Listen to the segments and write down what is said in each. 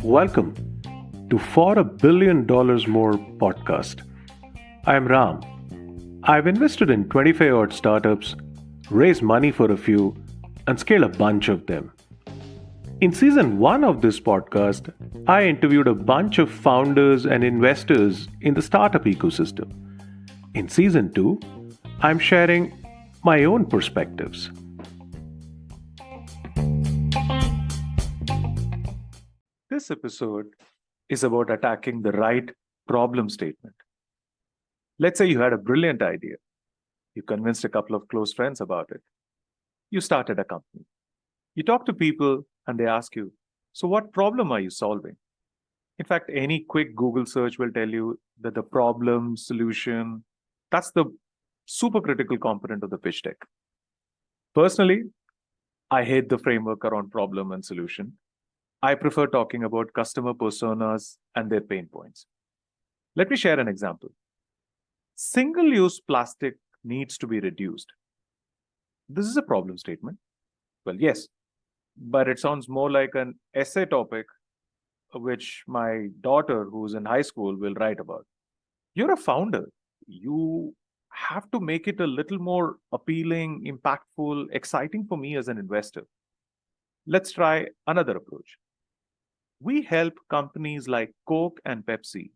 Welcome to For $1 Billion More podcast. I'm Ram. I've invested in 25 odd startups, raised money for a few, and scaled a bunch of them. In season 1 of this podcast, I interviewed a bunch of founders and investors in the startup ecosystem. In season 2, I'm sharing my own perspectives. This episode is about attacking the right problem statement. Let's say you had a brilliant idea. You convinced a couple of close friends about it. You started a company. You talk to people and they ask you, so what problem are you solving? In fact, any quick Google search will tell you that the problem, solution, that's the super critical component of the pitch deck. Personally, I hate the framework around problem and solution. I prefer talking about customer personas and their pain points. Let me share an example. Single-use plastic needs to be reduced. This is a problem statement. Well, yes, but it sounds more like an essay topic which my daughter, who's in high school, will write about. You're a founder. You have to make it a little more appealing, impactful, exciting for me as an investor. Let's try another approach. We help companies like Coke and Pepsi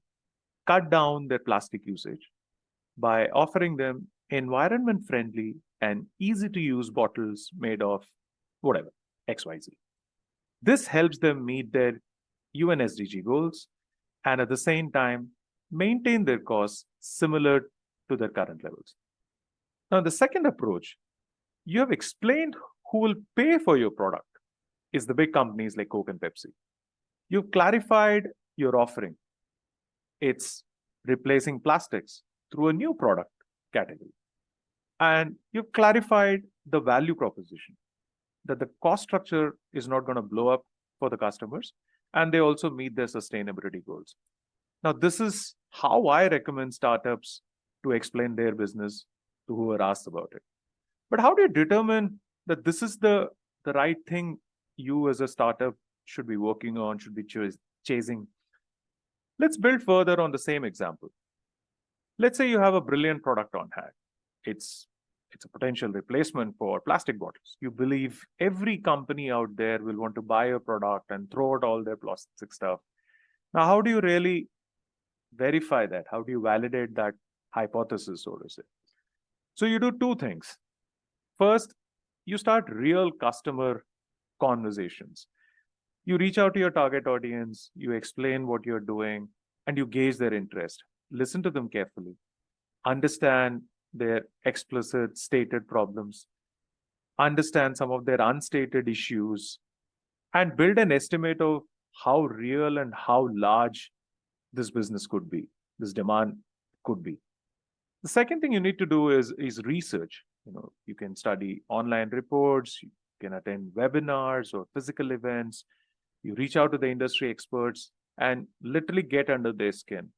cut down their plastic usage by offering them environment-friendly and easy-to-use bottles made of whatever, XYZ. This helps them meet their UNSDG goals and at the same time maintain their costs similar to their current levels. Now, the second approach, you have explained who will pay for your product is the big companies like Coke and Pepsi. You've clarified your offering. It's replacing plastics through a new product category. And you've clarified the value proposition, that the cost structure is not going to blow up for the customers, and they also meet their sustainability goals. Now, this is how I recommend startups to explain their business to who are asked about it. But how do you determine that this is the right thing you as a startup should be working on, should be chasing? Let's build further on the same example. Let's say you have a brilliant product on hand. It's a potential replacement for plastic bottles. You believe every company out there will want to buy your product and throw out all their plastic stuff. Now, how do you really verify that? How do you validate that hypothesis, so to say? So you do two things. First, you start real customer conversations. You reach out to your target audience, you explain what you're doing, and you gauge their interest. Listen to them carefully. Understand their explicit stated problems. Understand some of their unstated issues. And build an estimate of how real and how large this business could be, this demand could be. The second thing you need to do is research. You can study online reports, you can attend webinars or physical events. You reach out to the industry experts and literally get under their skin.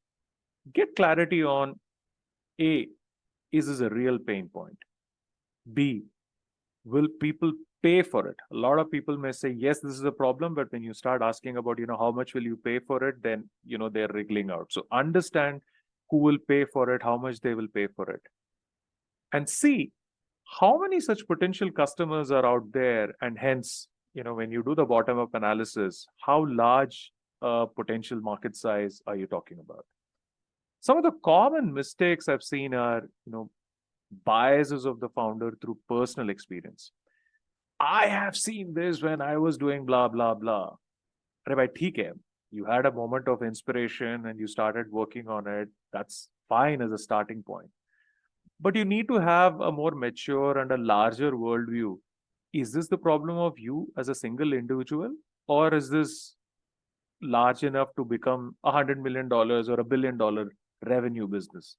Get clarity on A, is this a real pain point? B, will people pay for it? A lot of people may say, yes, this is a problem, but when you start asking about, how much will you pay for it, then, they're wriggling out. So understand who will pay for it, how much they will pay for it. And C, how many such potential customers are out there, and hence, when you do the bottom-up analysis, how large potential market size are you talking about? Some of the common mistakes I've seen are, biases of the founder through personal experience. I have seen this when I was doing blah, blah, blah. Arey bhai, theek hai. You had a moment of inspiration and you started working on it. That's fine as a starting point. But you need to have a more mature and a larger worldview. Is this the problem of you as a single individual? Or is this large enough to become $100 million or $1 billion revenue business?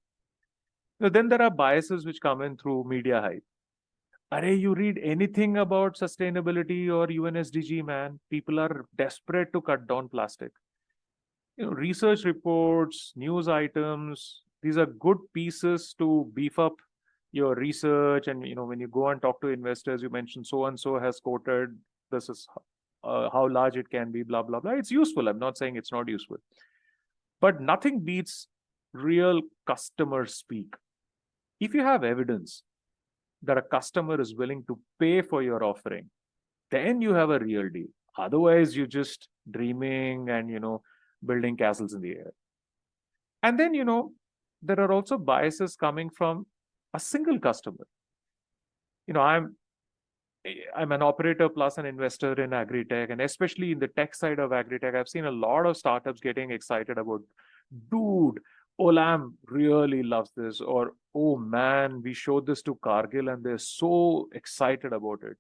Then there are biases which come in through media hype. You read anything about sustainability or UNSDG, man. People are desperate to cut down plastic. Research reports, news items, these are good pieces to beef up your research. And when you go and talk to investors, you mention so and so has quoted this is how large it can be, blah, blah, blah. It's useful. I'm not saying it's not useful. But nothing beats real customer speak. If you have evidence that a customer is willing to pay for your offering, then you have a real deal. Otherwise, you're just dreaming and, building castles in the air. And then, there are also biases coming from a single customer. I'm an operator plus an investor in agri-tech, and especially in the tech side of agri-tech, I've seen a lot of startups getting excited about, dude, Olam really loves this, or oh man, we showed this to Cargill and they're so excited about it.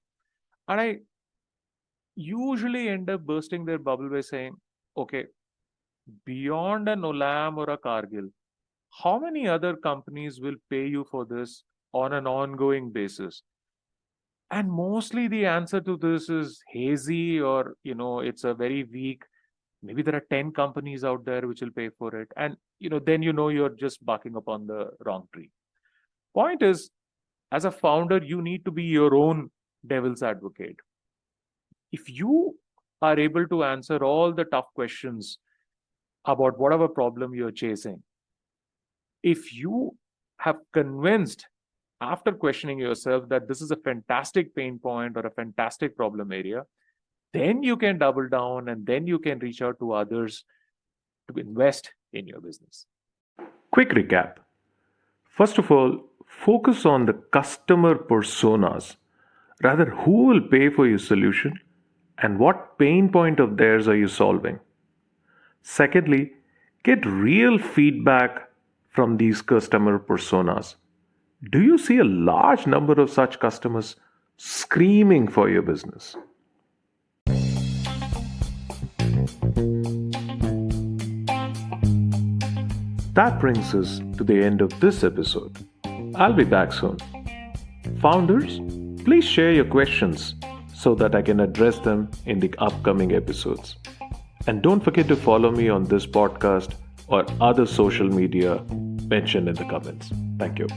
And I usually end up bursting their bubble by saying, okay, beyond an Olam or a Cargill, how many other companies will pay you for this on an ongoing basis? And mostly the answer to this is hazy, or, it's a very weak, maybe there are 10 companies out there which will pay for it. And, then you're just barking upon the wrong tree. Point is, as a founder, you need to be your own devil's advocate. If you are able to answer all the tough questions about whatever problem you're chasing, if you have convinced after questioning yourself that this is a fantastic pain point or a fantastic problem area, then you can double down and then you can reach out to others to invest in your business. Quick recap. First of all, focus on the customer personas. Rather, who will pay for your solution and what pain point of theirs are you solving? Secondly, get real feedback from these customer personas. Do you see a large number of such customers screaming for your business? That brings us to the end of this episode. I'll be back soon. Founders, please share your questions so that I can address them in the upcoming episodes. And don't forget to follow me on this podcast or other social media mentioned in the comments. Thank you.